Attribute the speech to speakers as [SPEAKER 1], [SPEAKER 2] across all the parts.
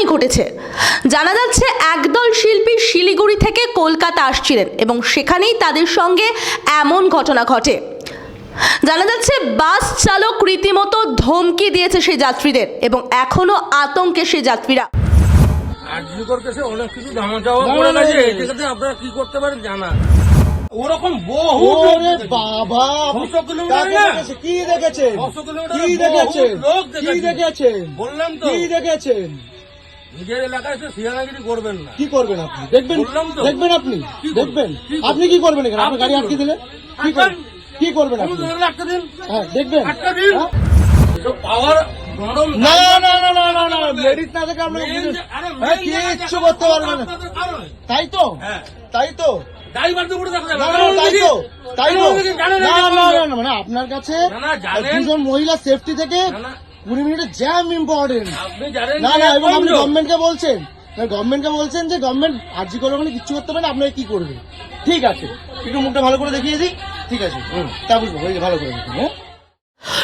[SPEAKER 1] ঘটনাই ঘটেছে। জানা যাচ্ছে একদল শিল্পী শিলিগুড়ি থেকে কলকাতা আসছিলেন এবং সেখানেই তাদের সঙ্গে এমন ঘটনা ঘটে। জানা যাচ্ছে বাস চালক রীতিমতো ধমকি দিয়েছে সেই যাত্রীদের এবং এখনো আতঙ্কে সেই যাত্রীরা।
[SPEAKER 2] অনেক কিছু ধামাচাওয়া করে গেছে, এটাতে আপনারা কি করতে পারেন জানা ওরকম বহু
[SPEAKER 3] বাবা কি দেখেছেন,
[SPEAKER 2] বললাম তো
[SPEAKER 3] কি দেখেছেন,
[SPEAKER 2] নিজের এলাকায় তো সিয়ানাগিরি করবেন না।
[SPEAKER 3] কি করবেন আপনি? দেখবেন,
[SPEAKER 2] বললাম তো।
[SPEAKER 3] দেখবেন আপনি দেখবেন, আপনি কি করবেন এখানে? আপনার গাড়ি আটকে দিলে কি করবেন? কি করবেন আপনি?
[SPEAKER 2] একটা দিন
[SPEAKER 3] হ্যাঁ দেখবেন।
[SPEAKER 2] একটা দিন পাওয়ার গরম
[SPEAKER 3] না না না না না না লেডিস না থেকে আপনাকে কিচ্ছু করতে পারবেন না। তাই তো, তাই তো,
[SPEAKER 2] ড্রাইভার তো পুরো দেখা যাবে।
[SPEAKER 3] তাই তো, তাই তো। না না না না মানে আপনার কাছে দুজন মহিলা সেফটি থেকে 20 মিনিটের জ্যাম ইম্পর্টেন্ট।
[SPEAKER 2] আপনি জানেন
[SPEAKER 3] না না, এবং আপনি গভর্নমেন্টকে বলছেন, যে গভর্নমেন্ট আর্জি করে ওখানে কিচ্ছু করতে পারে না, আপনাকে কি করবে? ঠিক আছে, একটু মুখটা ভালো করে দেখিয়ে দিই। ঠিক আছে, তা বুঝবো, ভালো করে দেখুন। হ্যাঁ,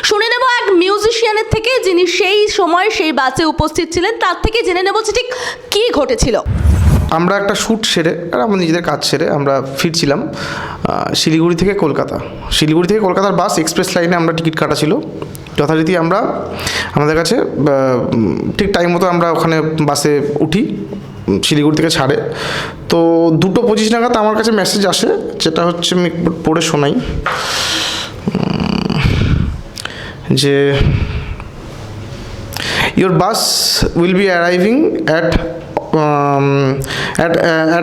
[SPEAKER 1] শুনে নেব এক মিউজিশিয়ানের থেকে, যিনি সেই সময় সেই বাসে উপস্থিত ছিলেন, তার থেকে জেনে নেব ঠিক কি ঘটেছিল।
[SPEAKER 4] আমরা একটা শ্যুট সেরে আর আমাদের নিজেদের কাজ সেরে আমরা ফিরছিলাম শিলিগুড়ি থেকে কলকাতার বাস এক্সপ্রেস লাইনে আমরা টিকিট কাটা ছিল। যথারীতি আমরা আমাদের কাছে ঠিক টাইম মতো আমরা ওখানে বাসে উঠি, শিলিগুড়ি থেকে ছাড়ে। তো 2:25 নাগাদ আমার কাছে মেসেজ আসে, যেটা হচ্ছে আমি পড়ে শোনাই, যে your bus will be arriving at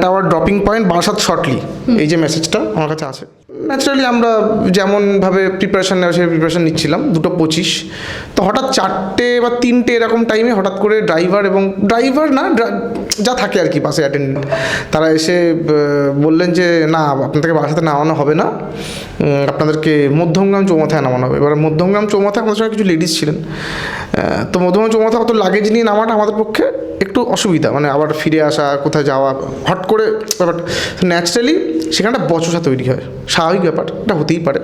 [SPEAKER 4] our dropping point Barshat shortly। এই যে মেসেজটা আমার কাছে আছে, ন্যাচারালি আমরা যেমনভাবে প্রিপারেশান নেওয়া সেই প্রিপারেশান নিচ্ছিলাম। 2:25 তো হঠাৎ 4টে বা 3টে এরকম টাইমে হঠাৎ করে ড্রাইভার না যা থাকে আর কি বাসে অ্যাটেন্ডেন্ট, তারা এসে বললেন যে না, আপনাদেরকে বাসাতে নামানো হবে না, আপনাদেরকে মধ্যমগ্রাম চৌমাথায় নামানো হবে। এবার মধ্যমগ্রাম চৌমাথায় আমাদের সঙ্গে কিছু লেডিস ছিলেন, তো মধ্যমগ্রাম চৌমাথায় অত লাগেজ নিয়ে নামাটা আমাদের পক্ষে একটু অসুবিধা, মানে আবার ফিরে আসা, কোথায় যাওয়া, হট করে ব্যাপারটা ন্যাচারালি সেখানটা বচসা তৈরি হয়, স্বাভাবিক ব্যাপার, এটা হতেই পারে।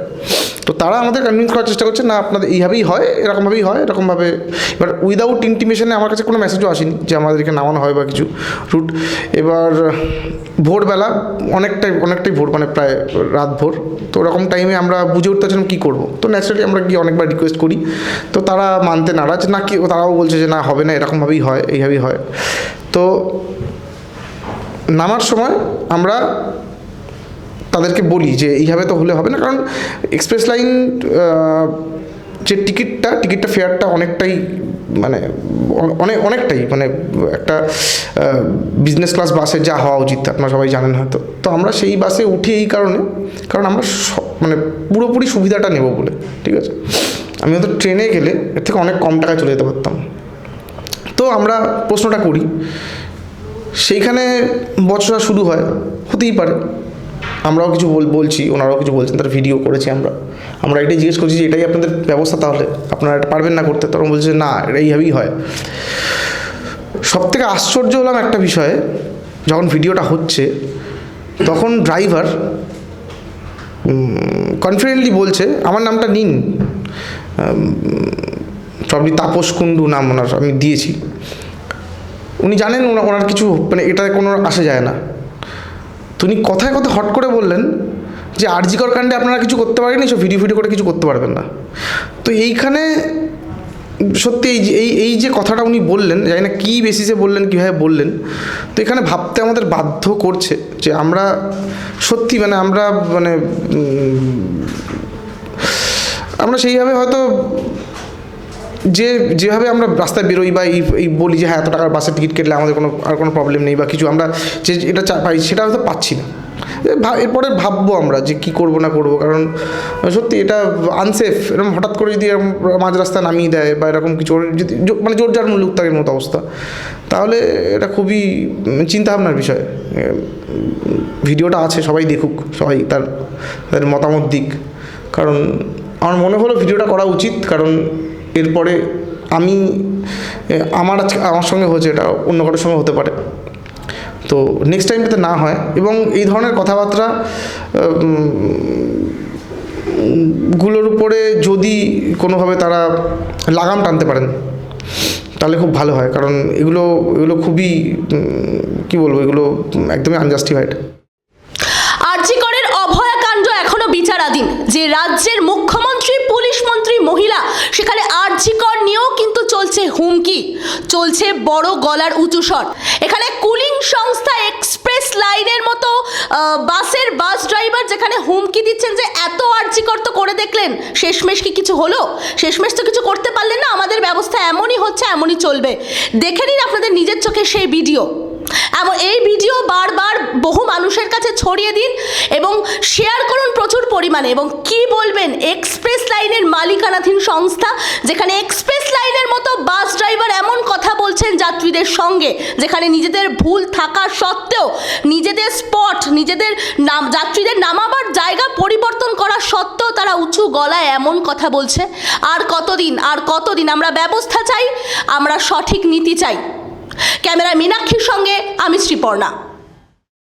[SPEAKER 4] তো তারা আমাদের কনভিন্স করার চেষ্টা করছে, না আপনাদের এইভাবেই হয়, এরকমভাবেই হয়, এরকমভাবে। এবার উইদাউট ইন্টিমেশনে আমার কাছে কোনো মেসেজও আসেনি যে আমাদেরকে নামানো হয় বা কিছু রুট। এবার ভোরবেলা অনেকটাই ভোর, মানে প্রায় রাত ভোর, তো ওরকম টাইমে আমরা বুঝে উঠতে পারছিলাম কী করবো। তো ন্যাচারালি আমরা গিয়ে অনেকবার রিকোয়েস্ট করি, তো তারা মানতে নারাজ, না কি তারাও বলছে যে না হবে না, এরকমভাবেই হয়, এইভাবেই হয়। তো নামার সময় আমরা তাদেরকে বলি যে এইভাবে তো হলে হবে না, কারণ এক্সপ্রেস লাইন যে টিকিটটা ফেয়ারটা অনেকটাই মানে একটা বিজনেস ক্লাস বাসে যা হওয়া উচিত, আপনারা সবাই জানেন হয়তো। তো আমরা সেই বাসে উঠি এই কারণে, কারণ আমরা মানে পুরোপুরি সুবিধাটা নেব বলে, ঠিক আছে। আমি হয়তো ট্রেনে গেলে এর থেকে অনেক কম টাকায় চলে যেতে পারতাম। তো আমরা প্রশ্নটা করি, সেইখানে বচসা শুরু হয়, হতেই পারে। আমরাও কিছু বলছি, ওনারাও কিছু বলছেন, তার ভিডিও করেছি আমরা এটাই জিজ্ঞেস করছি যে এটাই আপনাদের ব্যবস্থা, তাহলে আপনারা এটা পারবেন না করতে? তখন বলছে না, এটা এইভাবেই হয়। সবথেকে আশ্চর্য হলাম একটা বিষয়ে, যখন ভিডিওটা হচ্ছে তখন ড্রাইভার কনফিডেন্টলি বলছে, আমার নামটা নিন, প্রবলি তাপস কুণ্ডু নাম ওনার, আমি দিয়েছি। উনি জানেন ওনার কিছু মানে এটা কোনো আসে যায় না। উনি কথায় হট করে বললেন যে আরজিকর কাণ্ডে আপনারা কিছু করতে পারেননি, সব ভিডিও করে কিছু করতে পারবেন না। তো এইখানে সত্যি এই যে কথাটা উনি বললেন, জানি না কী বেসিসে বললেন, কীভাবে বললেন, তো এখানে ভাবতে আমাদের বাধ্য করছে যে আমরা সত্যি আমরা সেইভাবে হয়তো যেভাবে আমরা রাস্তায় বেরোই বা এই বলি যে হ্যাঁ এত টাকার বাসের টিকিট কেটলে আমাদের কোনো প্রবলেম নেই বা কিছু, আমরা যে এটা পাই সেটা হয়তো পাচ্ছি না। এরপরে ভাববো আমরা যে কী করবো না করবো, কারণ সত্যি এটা আনসেফ। এরকম হঠাৎ করে যদি এরকম মাঝ রাস্তায় নামিয়ে দেয় বা এরকম কিছু যদি মানে জোর যার মূল্য উত্তাগের মতো অবস্থা, তাহলে এটা খুবই চিন্তাভাবনার বিষয়। ভিডিওটা আছে, সবাই দেখুক, সবাই তাদের মতামত দিক, কারণ আমার মনে হলো ভিডিওটা করা উচিত। কারণ এরপরে আমার সঙ্গে হয়েছে, এটা অন্য কারোর সঙ্গে হতে পারে, তো নেক্সট টাইম যাতে না হয়। এবং এই ধরনের কথাবার্তা গুলোর উপরে যদি কোনোভাবে তারা লাগাম টানতে পারেন, তাহলে খুব ভালো হয়, কারণ এগুলো এগুলো খুবই কি বলবো, এগুলো একদমই আনজাস্টিফাইড।
[SPEAKER 1] আরজি করের অভয়াকাণ্ড এখনো বিচারাধীন। যে রাজ্যের মুখ্যমন্ত্রী, পুলিশ মন্ত্রী মহিলা, সেখানে আরজি কর নিয়েও কিন্তু চলছে হুমকি, চলছে বড় গলার উঁচু স্বর। এখানে কুলিং সংস্থা এক্সপ্রেস লাইনের মতো বাসের বাস ড্রাইভার যেখানে হুমকি দিচ্ছেন যে এত আরজি কর তো করে দেখলেন, শেষমেশ কি কিছু হলো? শেষমেশ তো কিছু করতে পারলেন না, আমাদের ব্যবস্থা এমনই হচ্ছে, এমনই চলবে। দেখে নিন আপনাদের নিজের চোখে সেই ভিডিও। এই ভিডিও বারবার বহু মানুষের কাছে ছড়িয়ে দিন এবং শেয়ার করুন প্রচুর পরিমাণে। এবং কি বলবেন এক্সপ্রেস লাইনের মালিকানাধীন সংস্থা, যেখানে এক্সপ্রেস লাইনের মতো বাস ড্রাইভার এমন কথা বলছেন যাত্রীদের সঙ্গে, যেখানে নিজেদের ভুল থাকা সত্ত্বেও, নিজেদের স্পট, নিজেদের যাত্রীদের নামাবার জায়গা পরিবর্তন করা সত্ত্বেও তারা উঁচু গলায় এমন কথা বলছে। আর কতদিন আমরা ব্যবস্থা চাই, আমরা সঠিক নীতি চাই। ক্যামেরা মীনাক্ষীর সঙ্গে আমি শ্রীপর্ণা।